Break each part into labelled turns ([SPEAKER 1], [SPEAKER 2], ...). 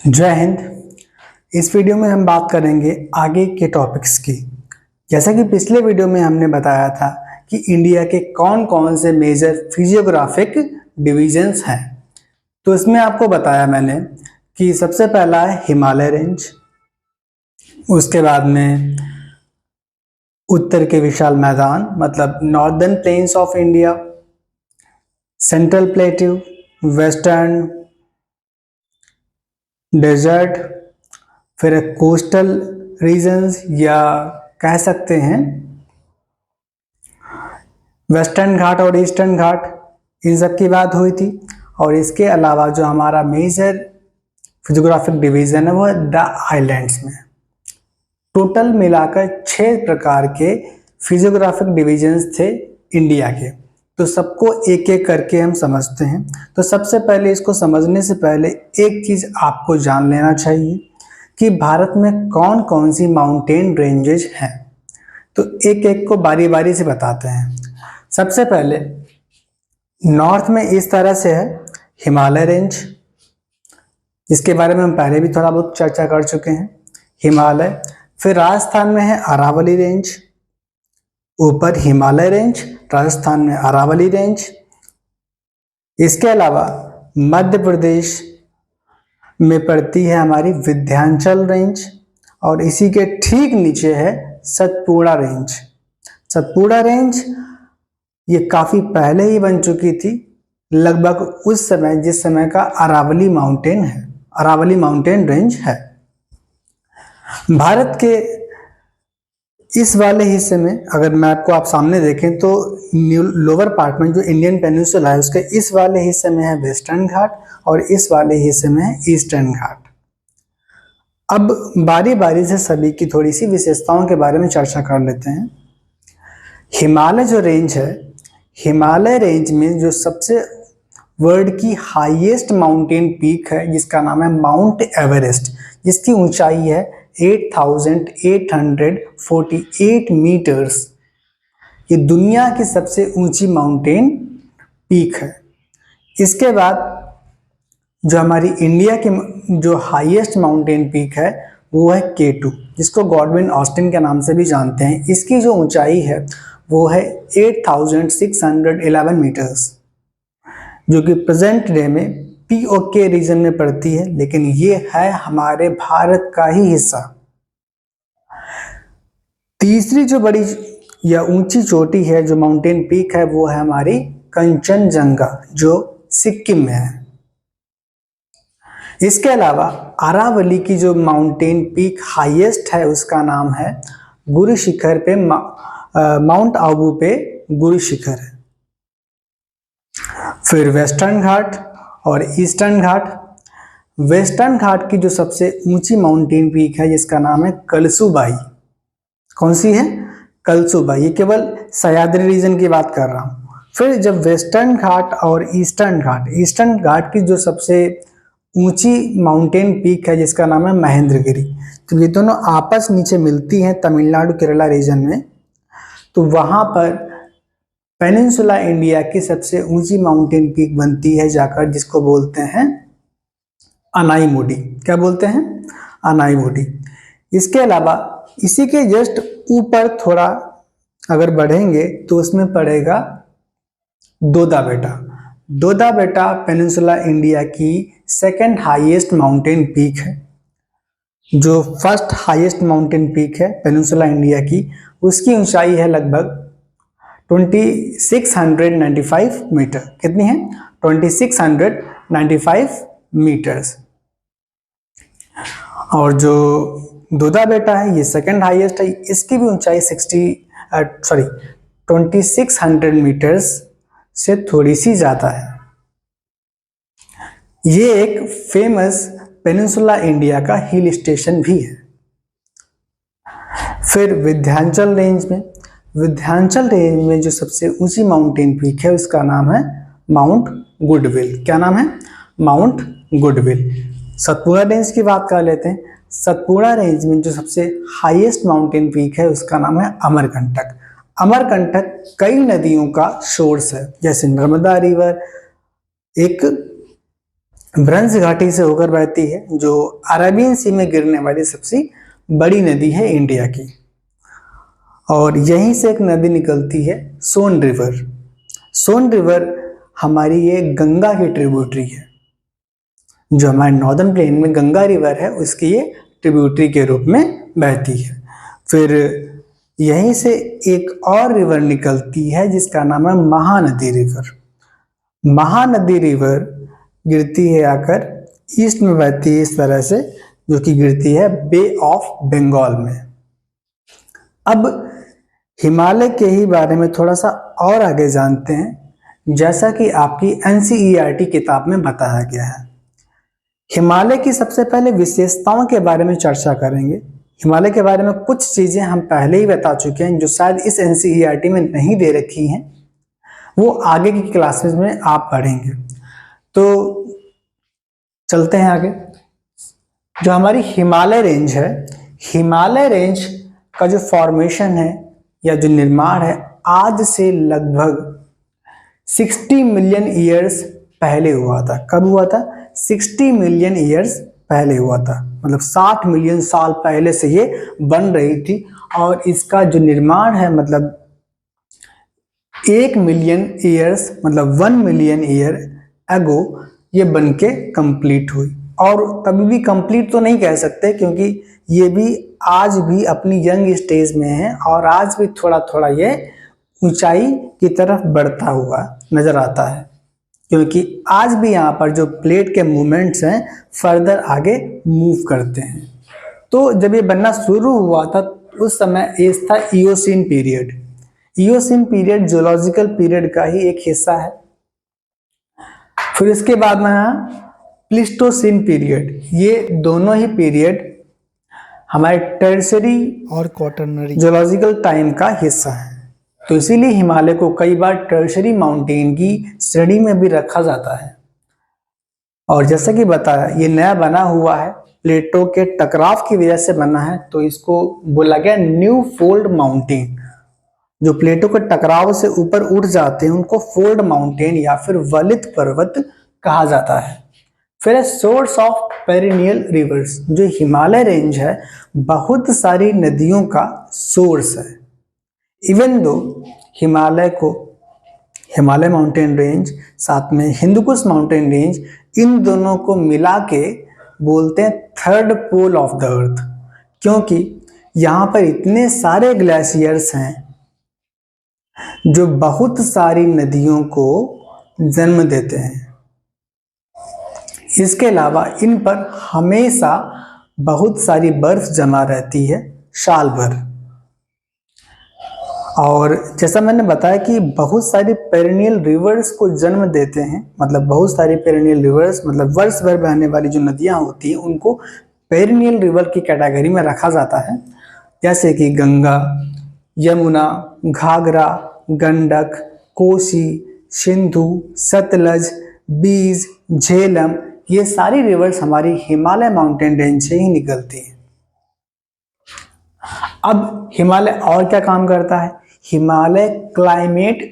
[SPEAKER 1] जय हिंद। इस वीडियो में हम बात करेंगे आगे के टॉपिक्स की। जैसा कि पिछले वीडियो में हमने बताया था कि इंडिया के कौन कौन से मेजर फिजियोग्राफिक डिवीजन्स हैं, तो इसमें आपको बताया मैंने कि सबसे पहला है हिमालय रेंज, उसके बाद में उत्तर के विशाल मैदान मतलब northern plains of India, central plateau, western desert, फिर कोस्टल रीजन्स या कह सकते हैं वेस्टर्न घाट और ईस्टर्न घाट, इन सब की बात हुई थी। और इसके अलावा जो हमारा मेजर फिजियोग्राफिक डिवीजन है वो है द आइलैंड्स में। टोटल मिलाकर 6 प्रकार के फिजियोग्राफिक डिवीजन्स थे इंडिया के, तो सबको एक एक करके हम समझते हैं। तो सबसे पहले इसको समझने से पहले एक चीज़ आपको जान लेना चाहिए कि भारत में कौन कौन सी माउंटेन रेंजेज हैं। तो एक एक को बारी बारी से बताते हैं। सबसे पहले नॉर्थ में इस तरह से है हिमालय रेंज, जिसके बारे में हम पहले भी थोड़ा बहुत चर्चा कर चुके हैं, हिमालय। फिर राजस्थान में है अरावली रेंज, ऊपर हिमालय रेंज, राजस्थान में अरावली रेंज। इसके अलावा मध्य प्रदेश में पड़ती है हमारी विंध्याचल रेंज, और इसी के ठीक नीचे है सतपुड़ा रेंज। सतपुड़ा रेंज ये काफी पहले ही बन चुकी थी, लगभग उस समय जिस समय का अरावली माउंटेन है, अरावली माउंटेन रेंज है। भारत के इस वाले हिस्से में अगर मैप को आप सामने देखें तो लोअर पार्ट में जो इंडियन पेनिनसुला है उसके इस वाले हिस्से में है वेस्टर्न घाट और इस वाले हिस्से में है ईस्टर्न घाट। अब बारी बारी से सभी की थोड़ी सी विशेषताओं के बारे में चर्चा कर लेते हैं। हिमालय जो रेंज है, हिमालय रेंज में जो सबसे वर्ल्ड की हाईएस्ट माउंटेन पीक है जिसका नाम है माउंट एवरेस्ट, जिसकी ऊंचाई है 8,848 मीटर्स। ये दुनिया की सबसे ऊंची माउंटेन पीक है। इसके बाद जो हमारी इंडिया की जो हाईएस्ट माउंटेन पीक है वो है K2, जिसको गॉडविन ऑस्टिन के नाम से भी जानते हैं। इसकी जो ऊंचाई है वो है 8,611 मीटर्स, जो कि प्रेजेंट डे में POK रीजन में पड़ती है, लेकिन ये है हमारे भारत का ही हिस्सा। तीसरी जो बड़ी या ऊंची चोटी है, जो माउंटेन पीक है, वो है हमारी कंचनजंगा, जो सिक्किम में है। इसके अलावा अरावली की जो माउंटेन पीक हाईएस्ट है उसका नाम है गुरु शिखर पे, माउंट आबू पे गुरु शिखर है। फिर वेस्टर्न घाट और ईस्टर्न घाट। वेस्टर्न घाट की जो सबसे ऊंची माउंटेन पीक है जिसका नाम है कलसुबाई। कौन सी है? कलसुबाई। ये केवल सह्याद्री रीजन की बात कर रहा हूँ। फिर जब वेस्टर्न घाट और ईस्टर्न घाट, ईस्टर्न घाट की जो सबसे ऊंची माउंटेन पीक है जिसका नाम है महेंद्रगिरी, तो ये दोनों आपस नीचे मिलती हैं तमिलनाडु केरला रीजन में। तो वहां पर पेनिनसुला इंडिया की सबसे ऊंची माउंटेन पीक बनती है जाकर, जिसको बोलते हैं अनाईमुडी। क्या बोलते हैं? अनाईमुडी। इसके अलावा इसी के जस्ट ऊपर थोड़ा अगर बढ़ेंगे तो उसमें पड़ेगा दोदा बेटा। दोदा बेटा पेनिनसुला इंडिया की सेकंड हाईएस्ट माउंटेन पीक है। जो फर्स्ट हाईएस्ट माउंटेन पीक है पेनिनसुला इंडिया की, उसकी ऊंचाई है लगभग 2695 मीटर। कितनी है? 2695 मीटर्स। और जो दोदा बेटा है ये सेकंड हाईएस्ट है, इसकी भी ऊंचाई 2600 मीटर्स से थोड़ी सी ज्यादा है। ये एक फेमस पेनिनसुला इंडिया का हिल स्टेशन भी है। फिर विंध्याचल रेंज में, विंध्याचल रेंज में जो सबसे ऊंची माउंटेन पीक है उसका नाम है माउंट गुडविल। क्या नाम है? Mount goodwill. सतपुड़ा रेंज की बात कर लेते हैं। सतपुड़ा रेंज में जो सबसे हाईएस्ट माउंटेन पीक है उसका नाम है अमरकंटक। अमरकंटक कई नदियों का सोर्स है, जैसे नर्मदा रिवर एक भ्रंश घाटी से होकर बहती है, जो अरेबियन सी में गिरने वाली सबसे बड़ी नदी है इंडिया की। और यहीं से एक नदी निकलती है, सोन रिवर। सोन रिवर हमारी ये गंगा की ट्रिब्यूटरी है। जो हमारे नॉर्दर्न प्लेन में गंगा रिवर है, उसकी ये ट्रिब्यूटरी के रूप में बहती है। फिर यहीं से एक और रिवर निकलती है जिसका नाम है महानदी रिवर। महानदी रिवर गिरती है आकर ईस्ट में बहती है इस तरह से, जो कि गिरती है बे ऑफ बंगाल में। अब हिमालय के ही बारे में थोड़ा सा और आगे जानते हैं। जैसा कि आपकी एनसीईआरटी किताब में बताया गया है, हिमालय की सबसे पहले विशेषताओं के बारे में चर्चा करेंगे। हिमालय के बारे में कुछ चीजें हम पहले ही बता चुके हैं जो शायद इस एनसीईआरटी में नहीं दे रखी हैं, वो आगे की क्लासेस में आप पढ़ेंगे। तो चलते हैं आगे। जो हमारी हिमालय रेंज है, हिमालय रेंज का जो फॉर्मेशन है या जो निर्माण है, आज से लगभग 60 मिलियन ईयर्स पहले हुआ था। कब हुआ था? 60 मिलियन ईयर्स पहले हुआ था। मतलब 60 मिलियन साल पहले से ये बन रही थी। और इसका जो निर्माण है, मतलब 1 मिलियन ईयर्स, मतलब 1 मिलियन ईयर अगो ये बन के कंप्लीट हुई। और तभी भी कंप्लीट तो नहीं कह सकते, क्योंकि ये भी आज भी अपनी यंग स्टेज में है और आज भी थोड़ा थोड़ा ये ऊंचाई की तरफ बढ़ता हुआ नजर आता है, क्योंकि आज भी यहाँ पर जो प्लेट के मूवमेंट्स हैं फर्दर आगे मूव करते हैं। तो जब ये बनना शुरू हुआ था उस समय एज था Eocene period. Eocene period geological period का ही एक हिस्सा है। फिर इसके बाद में प्लीस्टोसीन पीरियड। ये दोनों ही पीरियड हमारे टर्सरी और क्वाटरनरी जियोलॉजिकल टाइम का हिस्सा है। तो इसीलिए हिमालय को कई बार टर्सरी माउंटेन की श्रेणी में भी रखा जाता है। और जैसा कि बताया, ये नया बना हुआ है, प्लेटों के टकराव की वजह से बना है, तो इसको बोला गया न्यू फोल्ड माउंटेन। जो प्लेटों के टकराव से ऊपर उठ जाते हैं उनको फोल्ड माउंटेन या फिर वलित पर्वत कहा जाता है। फिर सोर्स ऑफ पेरिनियल रिवर्स। जो हिमालय रेंज है बहुत सारी नदियों का सोर्स है। Even though Himalaya mountain range साथ में हिंदुकुश माउंटेन रेंज, इन दोनों को मिला के बोलते हैं third pole of the earth, क्योंकि यहाँ पर इतने सारे ग्लेशियर्स हैं जो बहुत सारी नदियों को जन्म देते हैं। इसके अलावा इन पर हमेशा बहुत सारी बर्फ जमा रहती है साल भर। और जैसा मैंने बताया कि बहुत सारी पेरिनियल रिवर्स को जन्म देते हैं, मतलब बहुत सारी पेरिनियल रिवर्स, मतलब वर्ष भर बहने वाली जो नदियां होती हैं उनको पेरिनियल रिवर की कैटेगरी में रखा जाता है। जैसे कि गंगा, यमुना, घाघरा, गंडक, कोसी, सिंधु, सतलज, बीज, झेलम, ये सारी रिवर्स हमारी हिमालय माउंटेन रेंज से ही निकलती हैं। अब हिमालय और क्या काम करता है? हिमालय क्लाइमेट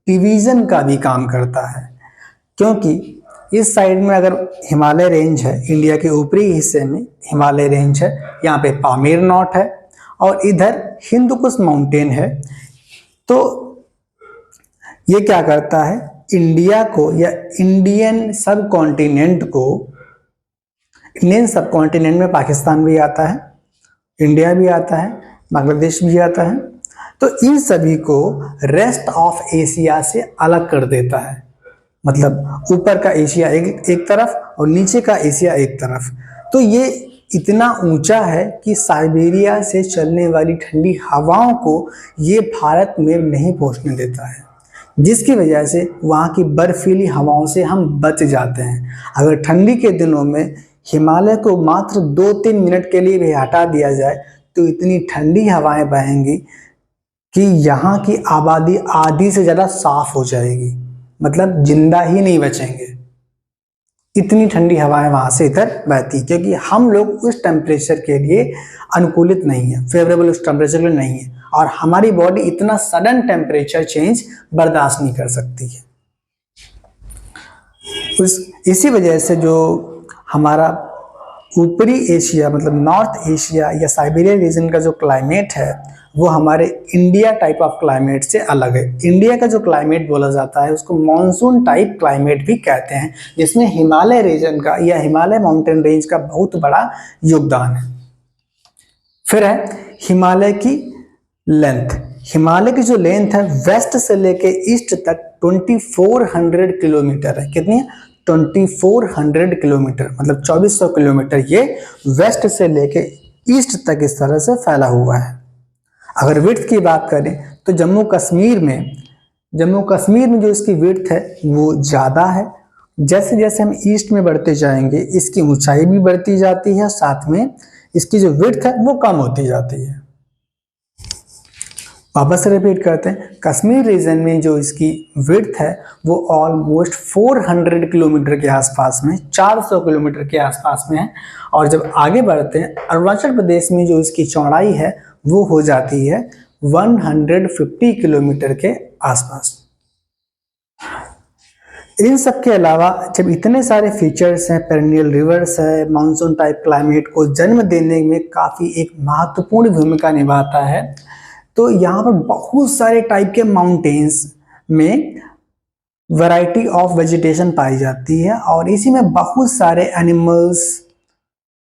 [SPEAKER 1] डिवीजन का भी काम करता है, क्योंकि इस साइड में अगर हिमालय रेंज है, इंडिया के ऊपरी हिस्से में हिमालय रेंज है, यहाँ पे पामीर नॉट है और इधर हिंदुकुश माउंटेन है। तो ये क्या करता है? इंडिया को या इंडियन सब कॉन्टिनेंट को, इंडियन सब कॉन्टिनेंट में पाकिस्तान भी आता है, इंडिया भी आता है, बांग्लादेश भी आता है, तो इन सभी को रेस्ट ऑफ एशिया से अलग कर देता है। मतलब ऊपर का एशिया एक तरफ और नीचे का एशिया एक तरफ। तो ये इतना ऊंचा है कि साइबेरिया से चलने वाली ठंडी हवाओं को ये भारत में नहीं पहुंचने देता है, जिसकी वजह से वहाँ की बर्फीली हवाओं से हम बच जाते हैं। अगर ठंडी के दिनों में हिमालय को मात्र 2-3 मिनट के लिए भी हटा दिया जाए तो इतनी ठंडी हवाएं बहेंगी कि यहाँ की आबादी आधी से ज़्यादा साफ हो जाएगी, मतलब जिंदा ही नहीं बचेंगे। इतनी ठंडी हवाएं वहाँ से इधर बहती, क्योंकि हम लोग उस टेम्परेचर के लिए अनुकूलित नहीं है, फेवरेबल उस टेम्परेचर के लिए नहीं है, और हमारी बॉडी इतना सडन टेम्परेचर चेंज बर्दाश्त नहीं कर सकती है। इसी वजह से जो हमारा ऊपरी एशिया मतलब नॉर्थ एशिया या साइबेरिया रीजन का जो क्लाइमेट है वो हमारे इंडिया टाइप ऑफ क्लाइमेट से अलग है। इंडिया का जो क्लाइमेट बोला जाता है उसको मॉनसून टाइप क्लाइमेट भी कहते हैं, जिसमें हिमालय रीजन का या हिमालय माउंटेन रेंज का बहुत बड़ा योगदान है। फिर है हिमालय की लेंथ। हिमालय की जो लेंथ है वेस्ट से लेके ईस्ट तक 2400 किलोमीटर है। कितनी है? 2400 किलोमीटर मतलब 2400 किलोमीटर ये वेस्ट से लेके ईस्ट तक इस तरह से फैला हुआ है। अगर विड्थ की बात करें तो जम्मू कश्मीर में जो इसकी विड्थ है वो ज़्यादा है। जैसे जैसे हम ईस्ट में बढ़ते जाएंगे इसकी ऊंचाई भी बढ़ती जाती है, साथ में इसकी जो विड्थ है वो कम होती जाती है। वापस से रिपीट करते हैं, कश्मीर रीजन में जो इसकी विड्थ है वो ऑलमोस्ट 400 किलोमीटर के आसपास में, 400 किलोमीटर के आसपास में है। और जब आगे बढ़ते हैं अरुणाचल प्रदेश में जो इसकी चौड़ाई है वो हो जाती है 150 किलोमीटर के आसपास। इन सब के अलावा जब इतने सारे फीचर्स हैं, पेरिनियल रिवर्स है, मानसून टाइप क्लाइमेट को जन्म देने में काफ़ी एक महत्वपूर्ण भूमिका निभाता है, तो यहाँ पर बहुत सारे टाइप के माउंटेन्स में वैरायटी ऑफ वेजिटेशन पाई जाती है और इसी में बहुत सारे एनिमल्स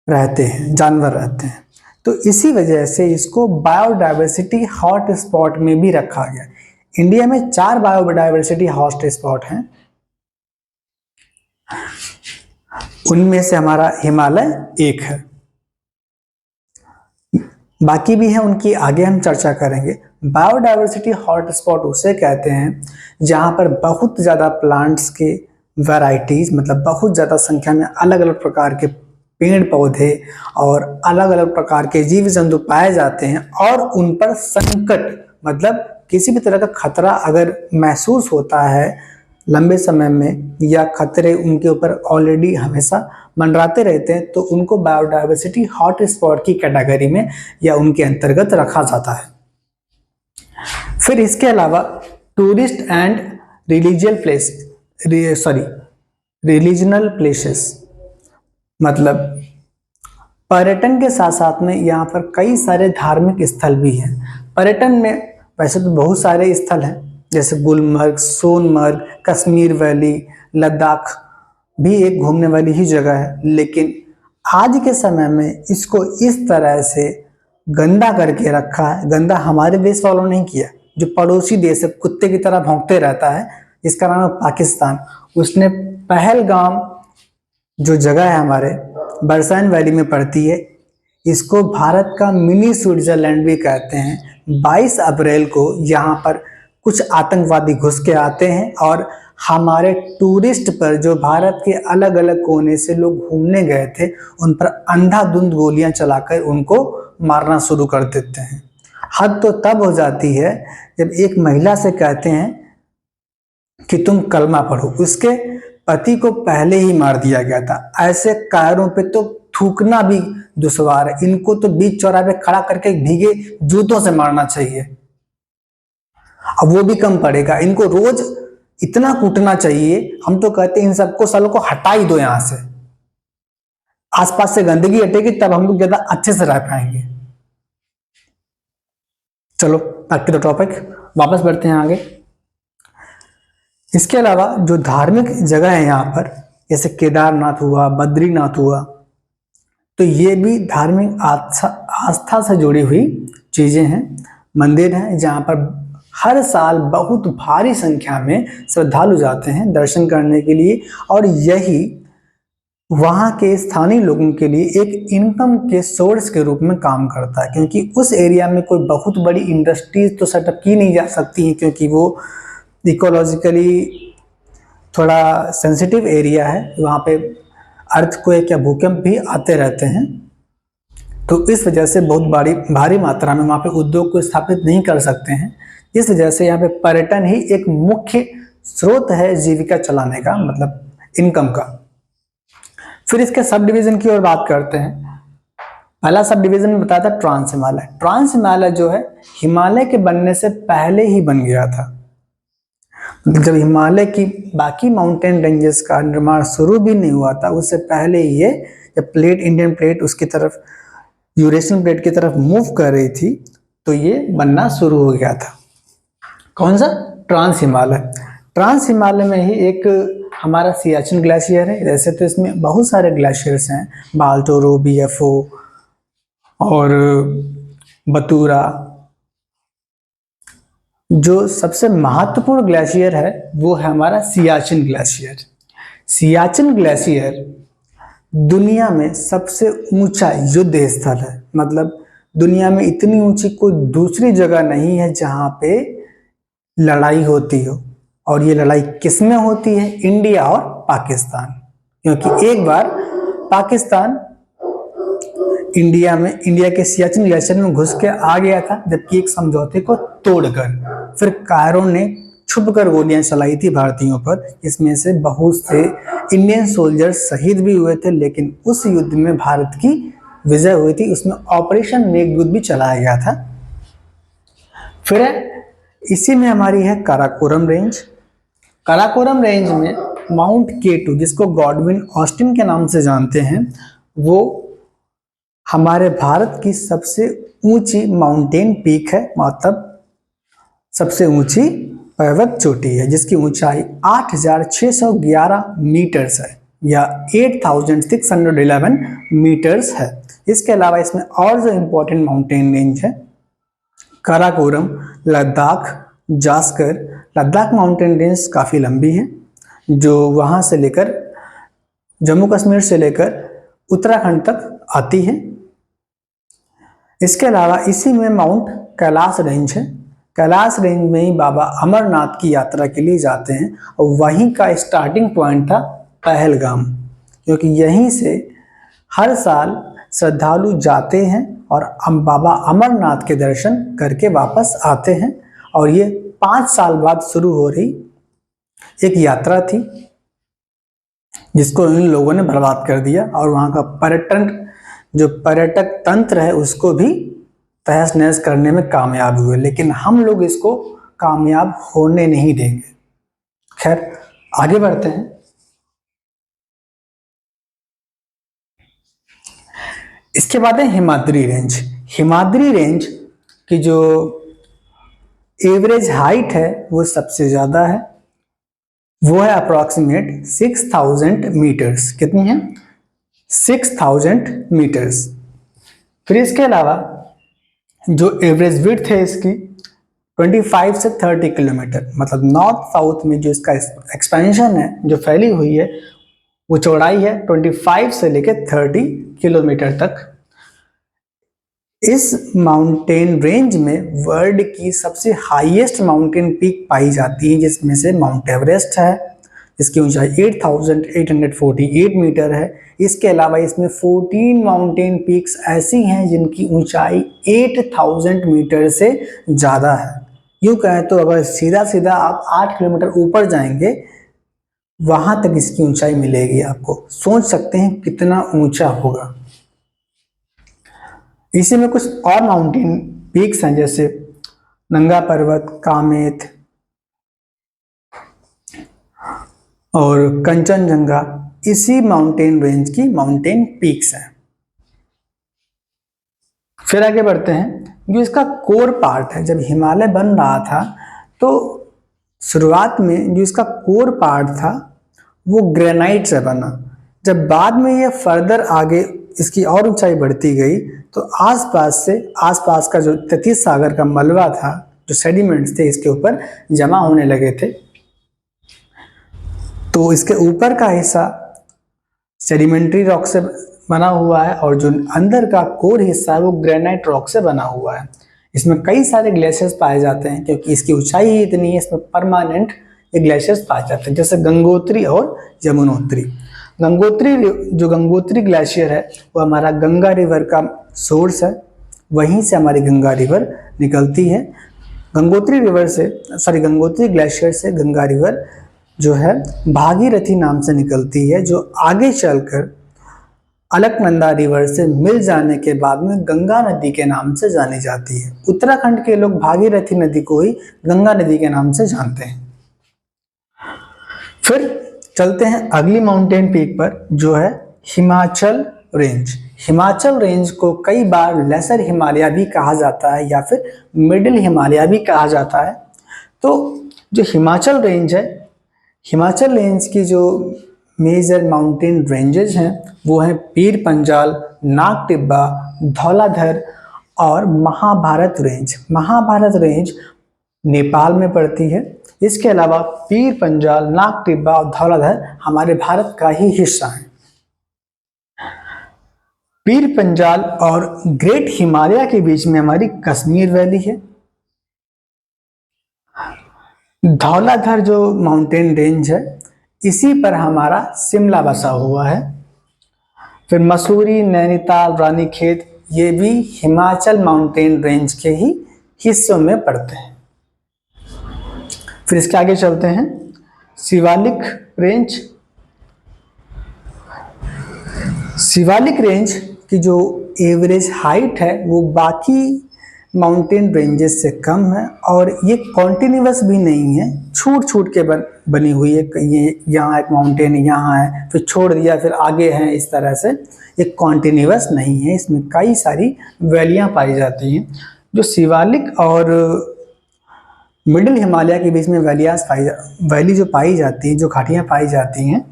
[SPEAKER 1] रहते हैं, जानवर रहते हैं। तो इसी वजह से इसको बायोडाइवर्सिटी हॉट स्पॉट में भी रखा गया। इंडिया में 4 बायोडाइवर्सिटी हॉट स्पॉट हैं, उनमें से हमारा हिमालय एक है, बाकी भी हैं, उनकी आगे हम चर्चा करेंगे। बायोडाइवर्सिटी हॉटस्पॉट उसे कहते हैं जहां पर बहुत ज़्यादा प्लांट्स के वैरायटीज़ मतलब बहुत ज़्यादा संख्या में अलग अलग प्रकार के पेड़ पौधे और अलग अलग प्रकार के जीव जंतु पाए जाते हैं और उन पर संकट मतलब किसी भी तरह का खतरा अगर महसूस होता है लंबे समय में या खतरे उनके ऊपर ऑलरेडी हमेशा मंडराते रहते हैं तो उनको बायोडाइवर्सिटी हॉट स्पॉट की कैटेगरी में या उनके अंतर्गत रखा जाता है। फिर इसके अलावा टूरिस्ट एंड रिलीजनल प्लेसेस मतलब पर्यटन के साथ साथ में यहाँ पर कई सारे धार्मिक स्थल भी हैं। पर्यटन में वैसे तो बहुत सारे स्थल हैं जैसे गुलमर्ग, सोनमर्ग, कश्मीर वैली, लद्दाख भी एक घूमने वाली ही जगह है, लेकिन आज के समय में इसको इस तरह से गंदा करके रखा है। गंदा हमारे देश वालों ने किया, जो पड़ोसी देश है कुत्ते की तरह भौंकते रहता है, इसका नाम है पाकिस्तान। उसने पहलगाम जो जगह है हमारे बरसाइन वैली में पड़ती है, इसको भारत का मिनी स्विट्जरलैंड भी कहते हैं। 22 अप्रैल को यहाँ पर कुछ आतंकवादी घुस के आते हैं और हमारे टूरिस्ट पर जो भारत के अलग अलग कोने से लोग घूमने गए थे उन पर अंधाधुंध गोलियां चलाकर उनको मारना शुरू कर देते हैं। हद तो तब हो जाती है जब एक महिला से कहते हैं कि तुम कलमा पढ़ो, उसके पति को पहले ही मार दिया गया था। ऐसे कायरों पे तो थूकना भी दुश्वार है, इनको तो बीच चौराहे पे खड़ा करके भीगे जूतों से मारना चाहिए। अब वो भी कम पड़ेगा, इनको रोज इतना कूटना चाहिए। हम तो कहते हैं इन सबको सालों को हटा ही दो यहाँ से, आसपास से गंदगी हटेगी तब हम लोग ज्यादा अच्छे से रह पाएंगे। चलो बैक टू द टॉपिक, वापस बढ़ते हैं आगे। इसके अलावा जो धार्मिक जगह है यहाँ पर जैसे केदारनाथ हुआ, बद्रीनाथ हुआ, तो ये भी धार्मिक आस्था से जुड़ी हुई चीजें हैं, मंदिर हैं जहाँ पर हर साल बहुत भारी संख्या में श्रद्धालु जाते हैं दर्शन करने के लिए और यही वहाँ के स्थानीय लोगों के लिए एक इनकम के सोर्स के रूप में काम करता है, क्योंकि उस एरिया में कोई बहुत बड़ी इंडस्ट्रीज तो सेटअप की नहीं जा सकती हैं क्योंकि वो इकोलॉजिकली थोड़ा सेंसिटिव एरिया है, वहाँ पे अर्थक्वेक या भूकंप भी आते रहते हैं। तो इस वजह से बहुत भारी मात्रा में वहाँ पे उद्योग को स्थापित नहीं कर सकते हैं। इस वजह से यहाँ पे पर्यटन ही एक मुख्य स्रोत है जीविका चलाने का, मतलब इनकम का। फिर इसके सब डिवीजन की ओर बात करते हैं। पहला सब डिवीजन में बताया था ट्रांस हिमालय। ट्रांस हिमालय जो है हिमालय के बनने से पहले ही बन गया था। जब हिमालय की बाकी माउंटेन रेंजेस का निर्माण शुरू भी नहीं हुआ था, उससे पहले ये जब प्लेट, इंडियन प्लेट उसकी तरफ, यूरेशियन प्लेट की तरफ मूव कर रही थी, तो ये बनना शुरू हो गया था। कौन सा? ट्रांस हिमालय। ट्रांस हिमालय में ही एक हमारा सियाचिन ग्लेशियर है। वैसे तो इसमें बहुत सारे ग्लेशियर्स हैं, बाल्टोरो, बीएफओ और बतूरा। जो सबसे महत्वपूर्ण ग्लेशियर है वो है हमारा सियाचिन ग्लेशियर। सियाचिन ग्लेशियर दुनिया में सबसे ऊंचा युद्ध स्थल है। मतलब दुनिया में इतनी ऊंची कोई दूसरी जगह नहीं है जहां पे लड़ाई होती हो। और ये लड़ाई किस में होती है? इंडिया और पाकिस्तान। क्योंकि एक बार पाकिस्तान इंडिया के सियाचिन ग्लेशियर में घुस के आ गया था, जबकि एक समझौते को तोड़कर। फिर कायरो ने छुपकर गोलियां चलाई थी भारतीयों पर, इसमें से बहुत से इंडियन सोल्जर्स शहीद भी हुए थे। लेकिन उस युद्ध में भारत की विजय हुई थी, उसमें ऑपरेशन मेघदूत भी चलाया गया था। फिर इसी में हमारी है काराकोरम रेंज। काराकोरम रेंज में माउंट K2, जिसको गॉडविन ऑस्टिन के नाम से जानते हैं, वो हमारे भारत की सबसे ऊंची माउंटेन पीक है। मतलब सबसे ऊंची पर्वत चोटी है, जिसकी ऊंचाई 8,611 मीटर्स है या 8,611 मीटर्स है। इसके अलावा इसमें और जो इम्पोर्टेंट माउंटेन रेंज है, काराकोरम, लद्दाख, जास्कर। लद्दाख माउंटेन रेंज काफ़ी लंबी है, जो वहाँ से लेकर जम्मू कश्मीर से लेकर उत्तराखंड तक आती है। इसके अलावा इसी में माउंट कैलाश रेंज है। कैलाश रेंज में ही बाबा अमरनाथ की यात्रा के लिए जाते हैं, और वहीं का स्टार्टिंग पॉइंट था पहलगाम, क्योंकि यहीं से हर साल श्रद्धालु जाते हैं और बाबा अमरनाथ के दर्शन करके वापस आते हैं। और ये 5 साल बाद शुरू हो रही एक यात्रा थी, जिसको इन लोगों ने बर्बाद कर दिया, और वहाँ का पर्यटक तंत्र है उसको भी तहस नहस करने में कामयाब हुए। लेकिन हम लोग इसको कामयाब होने नहीं देंगे। खैर, आगे बढ़ते हैं। इसके बाद है हिमाद्री रेंज। हिमाद्री रेंज की जो एवरेज हाइट है वो सबसे ज़्यादा है, वो है अप्रॉक्सीमेट 6,000 मीटर्स। कितनी है? 6,000 मीटर्स। फिर इसके अलावा जो एवरेज विड्थ है इसकी 25 से 30 किलोमीटर। मतलब नॉर्थ साउथ में जो इसका एक्सपेंशन है, जो फैली हुई है, वो चौड़ाई है 25 से लेकर 30 किलोमीटर तक। इस माउंटेन रेंज में वर्ल्ड की सबसे हाईएस्ट माउंटेन पीक पाई जाती है, जिसमें से माउंट एवरेस्ट है, जिसकी ऊंचाई 8,848 मीटर है। इसके अलावा इसमें 14 माउंटेन पीक्स ऐसी हैं जिनकी ऊंचाई 8,000 मीटर से ज़्यादा है। यूँ कहें तो अगर सीधा सीधा आप 8 किलोमीटर ऊपर जाएंगे, वहाँ तक इसकी ऊंचाई मिलेगी आपको। सोच सकते हैं कितना ऊंचा होगा। इसी में कुछ और माउंटेन पीक्स हैं, जैसे नंगा पर्वत, कामेत और कंचनजंगा। इसी माउंटेन रेंज की माउंटेन पीक्स हैं। फिर आगे बढ़ते हैं। जो इसका कोर पार्ट है, जब हिमालय बन रहा था तो शुरुआत में जो इसका कोर पार्ट था वो ग्रेनाइट से बना। जब बाद में ये फर्दर आगे इसकी और ऊंचाई बढ़ती गई तो आसपास का जो तैतीस सागर का मलबा था, जो सेडिमेंट्स थे, इसके ऊपर जमा होने लगे थे। तो इसके ऊपर का हिस्सा सेडिमेंट्री रॉक से बना हुआ है, और जो अंदर का कोर हिस्सा है वो ग्रेनाइट रॉक से बना हुआ है। इसमें कई सारे ग्लेशियर्स पाए जाते हैं, क्योंकि इसकी ऊंचाई ही इतनी है, इसमें परमानेंट ये ग्लेशियर्स पाए जाते हैं, जैसे गंगोत्री और यमुनोत्री। जो गंगोत्री ग्लेशियर है वो हमारा गंगा रिवर का सोर्स है, वहीं से हमारी गंगा रिवर निकलती है। गंगोत्री ग्लेशियर से गंगा रिवर जो है भागीरथी नाम से निकलती है, जो आगे चलकर अलकनंदा रिवर से मिल जाने के बाद में गंगा नदी के नाम से जानी जाती है। उत्तराखंड के लोग भागीरथी नदी को ही गंगा नदी के नाम से जानते हैं। फिर चलते हैं अगली माउंटेन पीक पर, जो है हिमाचल रेंज। हिमाचल रेंज को कई बार लेसर हिमालय भी कहा जाता है या फिर मिडिल हिमालय भी कहा जाता है। तो जो हिमाचल रेंज है, हिमाचल रेंज की जो मेजर माउंटेन रेंजेस हैं वो हैं पीर पंजाल, नाग टिब्बा, धौलाधर और महाभारत रेंज। महाभारत रेंज नेपाल में पड़ती है। इसके अलावा पीर पंजाल, नाग टिब्बा और धौलाधर हमारे भारत का ही हिस्सा है। पीर पंजाल और ग्रेट हिमालय के बीच में हमारी कश्मीर वैली है। धौलाधर जो माउंटेन रेंज है, इसी पर हमारा शिमला बसा हुआ है। फिर मसूरी, नैनीताल, रानीखेत ये भी हिमाचल माउंटेन रेंज के ही हिस्सों में पड़ते हैं। फिर इसके आगे चलते हैं शिवालिक रेंज। शिवालिक रेंज की जो एवरेज हाइट है वो बाकी माउंटेन रेंजेस से कम है और ये कॉन्टिन्यूअस भी नहीं है, छूट छूट के बनी हुई है। ये यहाँ एक माउंटेन यहाँ है, फिर छोड़ दिया, फिर आगे है, इस तरह से ये कॉन्टिन्यूअस नहीं है। इसमें कई सारी वैलियाँ पाई जाती हैं। जो शिवालिक और मिडिल हिमालय के बीच में वैली जो पाई जाती है, जो घाटियाँ पाई जाती हैं,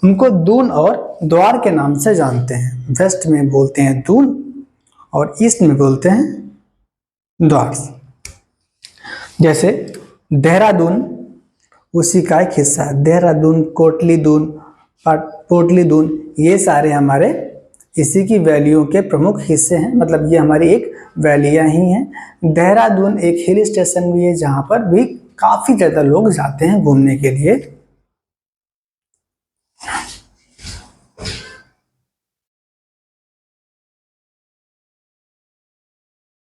[SPEAKER 1] उनको दून और द्वार के नाम से जानते हैं। वेस्ट में बोलते हैं दून और ईस्ट में बोलते हैं द्वार। जैसे देहरादून उसी का एक हिस्सा है। देहरादून, कोटली दून, पोटली दून, ये सारे हमारे इसी की वैलियों के प्रमुख हिस्से हैं। मतलब ये हमारी एक वैलियाँ ही हैं। देहरादून एक हिल स्टेशन भी है जहाँ पर भी काफ़ी ज़्यादा लोग जाते हैं घूमने के लिए।